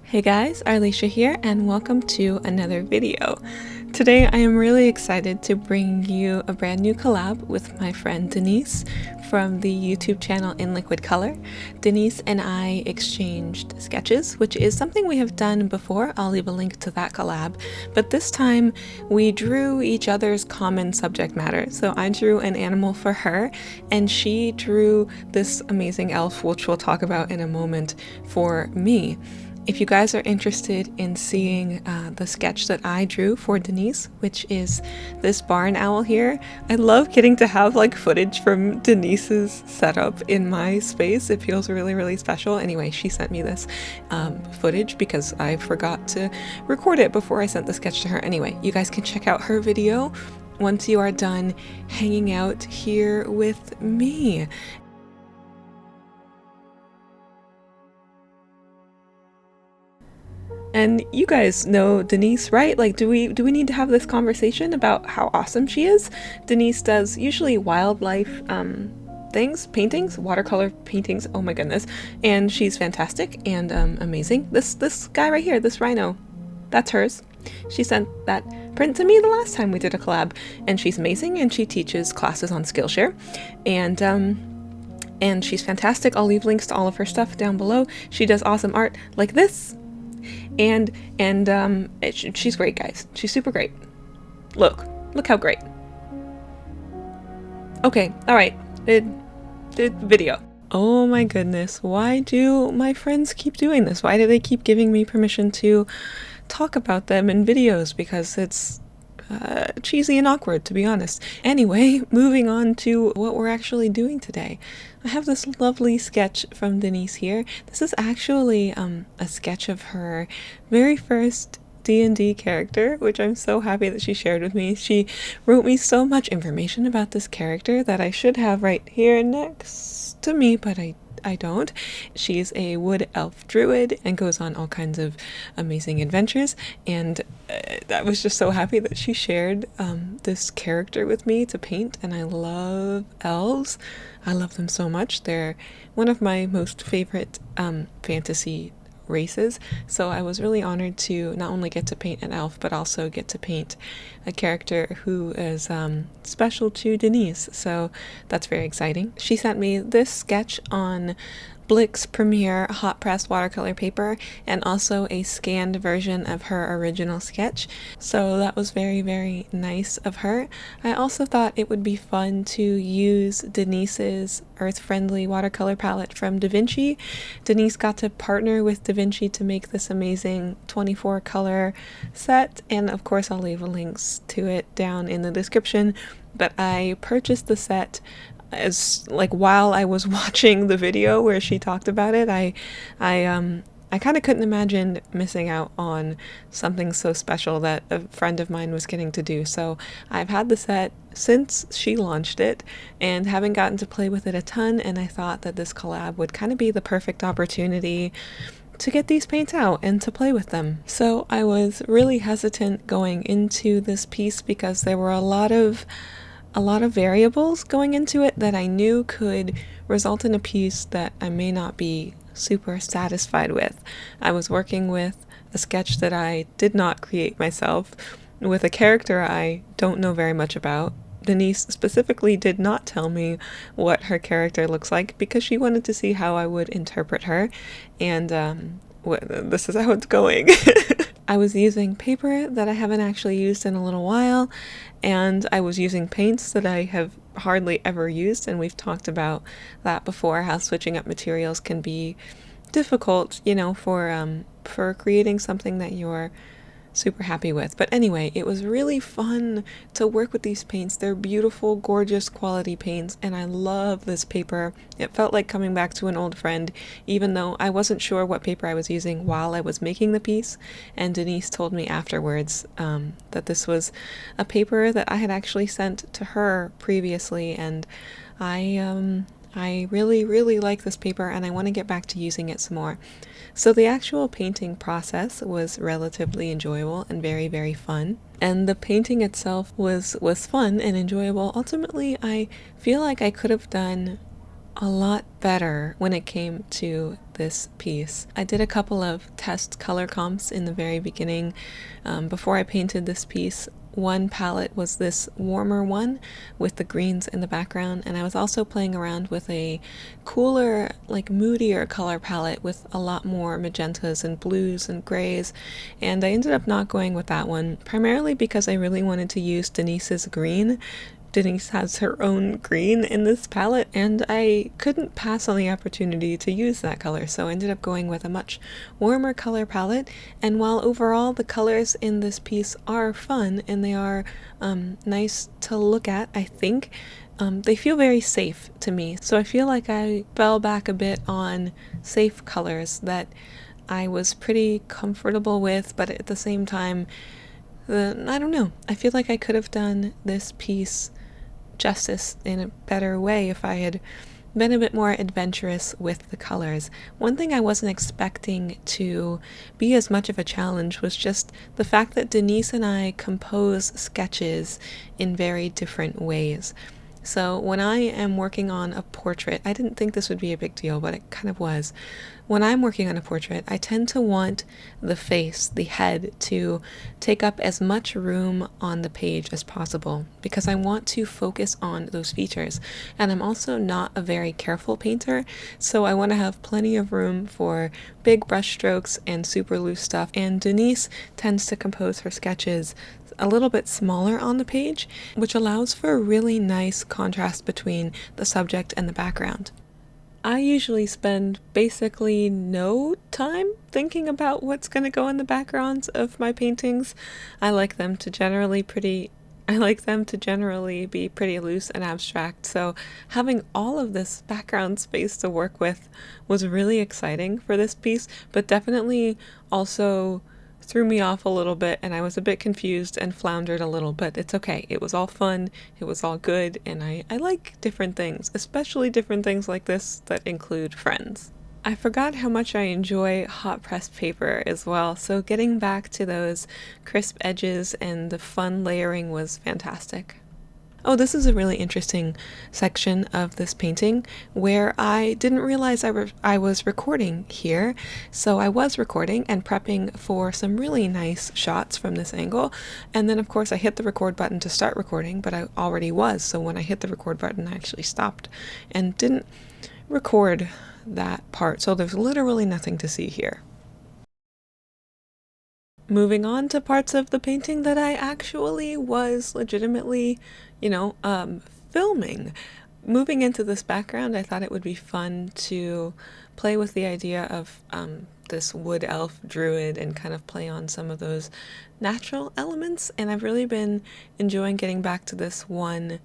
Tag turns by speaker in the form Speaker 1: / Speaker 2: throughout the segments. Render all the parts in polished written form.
Speaker 1: Hey guys, Arleesha here and welcome to another video. Today I am really excited to bring you a brand new collab with my friend Denise from the YouTube channel InLiquidColor. Denise and I exchanged sketches, which is something we have done before. I'll leave a link to that collab. But this time we drew each other's common subject matter. So I drew an animal for her and she drew this amazing elf, which we'll talk about in a moment, for me. If you guys are interested in seeing the sketch that I drew for Denise, which is this barn owl here, I love getting to have like footage from Denise's setup in my space. It feels really, really special. Anyway, she sent me this footage because I forgot to record it before I sent the sketch to her. Anyway, you guys can check out her video once you are done hanging out here with me. And you guys know Denise, right? Like, do we need to have this conversation about how awesome she is? Denise does usually wildlife things, paintings, watercolor paintings. Oh my goodness. And she's fantastic and amazing. This guy right here, this rhino, that's hers. She sent that print to me the last time we did a collab, and she's amazing and she teaches classes on Skillshare. And she's fantastic. I'll leave links to all of her stuff down below. She does awesome art like this. And she's great, guys. She's super great. Look how great. Okay, all right. Did video. Oh my goodness. Why do my friends keep doing this? Why do they keep giving me permission to talk about them in videos? Because it's cheesy and awkward, to be honest. Anyway, moving on to what we're actually doing today. I have this lovely sketch from Denise here. This is actually a sketch of her very first D&D character, which I'm so happy that she shared with me. She wrote me so much information about this character that I should have right here next to me, but I don't. She's a wood elf druid and goes on all kinds of amazing adventures, and I was just so happy that she shared this character with me to paint. And I love elves. I love them so much. They're one of my most favorite fantasy races, so I was really honored to not only get to paint an elf but also get to paint a character who is special to Denise, so that's very exciting. She sent me this sketch on Blick's Premier hot press watercolor paper and also a scanned version of her original sketch, so that was very, very nice of her. I also thought it would be fun to use Denise's earth-friendly watercolor palette from Da Vinci. Denise got to partner with Da Vinci to make this amazing 24 color set, and of course I'll leave links to it down in the description, but I purchased the set as while I was watching the video where she talked about it. I kind of couldn't imagine missing out on something so special that a friend of mine was getting to do. So I've had the set since she launched it and haven't gotten to play with it a ton, and I thought that this collab would kind of be the perfect opportunity to get these paints out and to play with them. So I was really hesitant going into this piece because there were a lot of variables going into it that I knew could result in a piece that I may not be super satisfied with. I was working with a sketch that I did not create myself, with a character I don't know very much about. Denise specifically did not tell me what her character looks like because she wanted to see how I would interpret her, and this is how it's going. I was using paper that I haven't actually used in a little while, and I was using paints that I have hardly ever used, and we've talked about that before, how switching up materials can be difficult, you know, for creating something that you're super happy with. But anyway, it was really fun to work with these paints. They're beautiful, gorgeous quality paints, and I love this paper. It felt like coming back to an old friend, even though I wasn't sure what paper I was using while I was making the piece, and Denise told me afterwards that this was a paper that I had actually sent to her previously, and I really, really like this paper and I want to get back to using it some more. So the actual painting process was relatively enjoyable and very, very fun. And the painting itself was fun and enjoyable. Ultimately, I feel like I could have done a lot better when it came to this piece. I did a couple of test color comps in the very beginning before I painted this piece. One palette was this warmer one with the greens in the background, and I was also playing around with a cooler, like moodier color palette with a lot more magentas and blues and grays, and I ended up not going with that one, primarily because I really wanted to use Denise's green. Denise has her own green in this palette, and I couldn't pass on the opportunity to use that color, so I ended up going with a much warmer color palette. And while overall the colors in this piece are fun and they are nice to look at, I think, they feel very safe to me. So I feel like I fell back a bit on safe colors that I was pretty comfortable with, but at the same time, I don't know. I feel like I could have done this piece justice in a better way if I had been a bit more adventurous with the colors. One thing I wasn't expecting to be as much of a challenge was just the fact that Denise and I compose sketches in very different ways. So when I am working on a portrait, I didn't think this would be a big deal, but it kind of was. When I'm working on a portrait, I tend to want the face, the head, to take up as much room on the page as possible because I want to focus on those features. And I'm also not a very careful painter, so I want to have plenty of room for big brush strokes and super loose stuff. And Denise tends to compose her sketches a little bit smaller on the page, which allows for a really nice contrast between the subject and the background. I usually spend basically no time thinking about what's going to go in the backgrounds of my paintings. I like them to generally be pretty loose and abstract, so having all of this background space to work with was really exciting for this piece, but definitely also threw me off a little bit, and I was a bit confused and floundered a little, but it's okay. It was all fun, it was all good, and I like different things, especially different things like this that include friends. I forgot how much I enjoy hot pressed paper as well, so getting back to those crisp edges and the fun layering was fantastic. Oh, this is a really interesting section of this painting where I didn't realize I was recording here. So I was recording and prepping for some really nice shots from this angle. And then of course I hit the record button to start recording, but I already was. So when I hit the record button, I actually stopped and didn't record that part. So there's literally nothing to see here. Moving on to parts of the painting that I actually was legitimately, filming. Moving into this background, I thought it would be fun to play with the idea of this wood elf druid and kind of play on some of those natural elements, and I've really been enjoying getting back to this one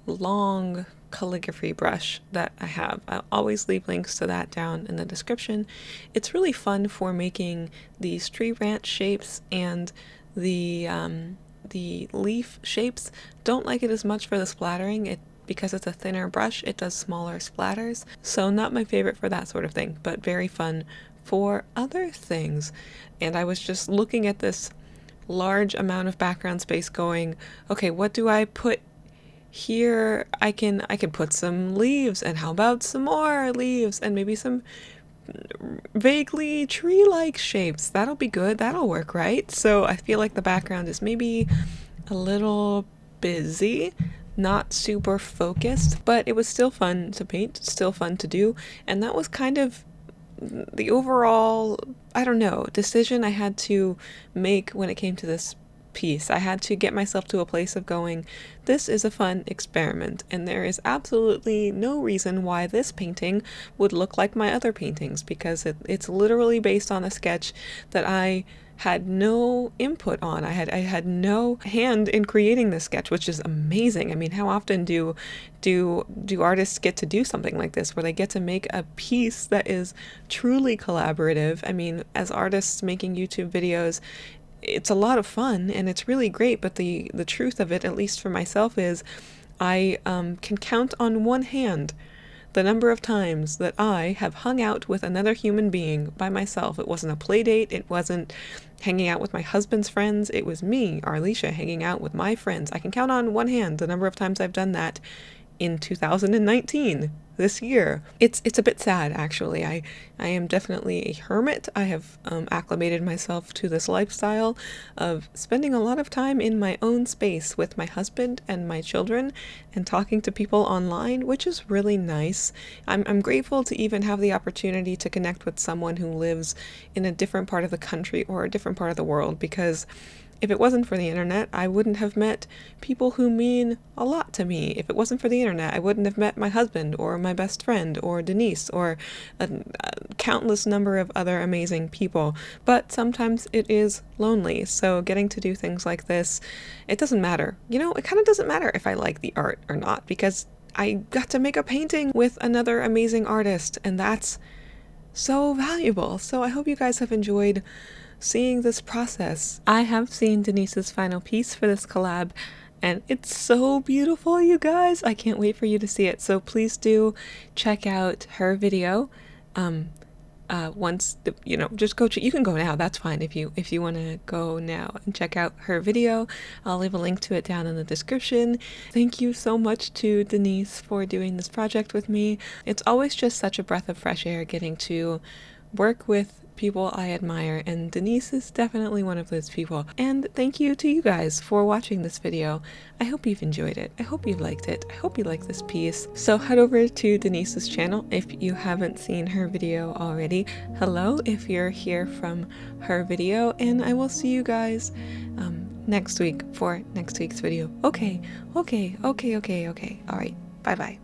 Speaker 1: long calligraphy brush that I have. I'll always leave links to that down in the description. It's really fun for making these tree branch shapes and the leaf shapes. Don't like it as much for the splattering. Because it's a thinner brush, it does smaller splatters. So not my favorite for that sort of thing, but very fun for other things. And I was just looking at this large amount of background space going, okay, what do I put here? I can put some leaves, and how about some more leaves and maybe some vaguely tree-like shapes. That'll be good. That'll work, right? So I feel like the background is maybe a little busy, not super focused, but it was still fun to paint, still fun to do, and that was kind of the overall, decision I had to make when it came to this piece. I had to get myself to a place of going, this is a fun experiment, and there is absolutely no reason why this painting would look like my other paintings, because it's literally based on a sketch that I had no input on. I had no hand in creating this sketch, which is amazing. I mean, how often do artists get to do something like this, where they get to make a piece that is truly collaborative? I mean, as artists making YouTube videos, it's a lot of fun and it's really great, but the truth of it, at least for myself, is I can count on one hand the number of times that I have hung out with another human being by myself. It wasn't a play date, it wasn't hanging out with my husband's friends, it was me, Arleesha, hanging out with my friends. I can count on one hand the number of times I've done that in 2019. this year. It's a bit sad, actually. I am definitely a hermit. I have acclimated myself to this lifestyle of spending a lot of time in my own space with my husband and my children and talking to people online, which is really nice. I'm grateful to even have the opportunity to connect with someone who lives in a different part of the country or a different part of the world, because if it wasn't for the internet, I wouldn't have met people who mean a lot to me. If it wasn't for the internet, I wouldn't have met my husband or my best friend or Denise or a countless number of other amazing people. But sometimes it is lonely, so getting to do things like this, it doesn't matter. You know, it kind of doesn't matter if I like the art or not, because I got to make a painting with another amazing artist, and that's so valuable. So I hope you guys have enjoyed seeing this process. I have seen Denise's final piece for this collab, and it's so beautiful, you guys. I can't wait for you to see it. So please do check out her video. Once you know, just go. You can go now. That's fine if you want to go now and check out her video. I'll leave a link to it down in the description. Thank you so much to Denise for doing this project with me. It's always just such a breath of fresh air getting to work with people I admire, and Denise is definitely one of those people. And thank you to you guys for watching this video. I hope you've enjoyed it. I hope you liked it. I hope you like this piece. So head over to Denise's channel if you haven't seen her video already. Hello if you're here from her video, and I will see you guys next week for next week's video. Okay. All right. Bye.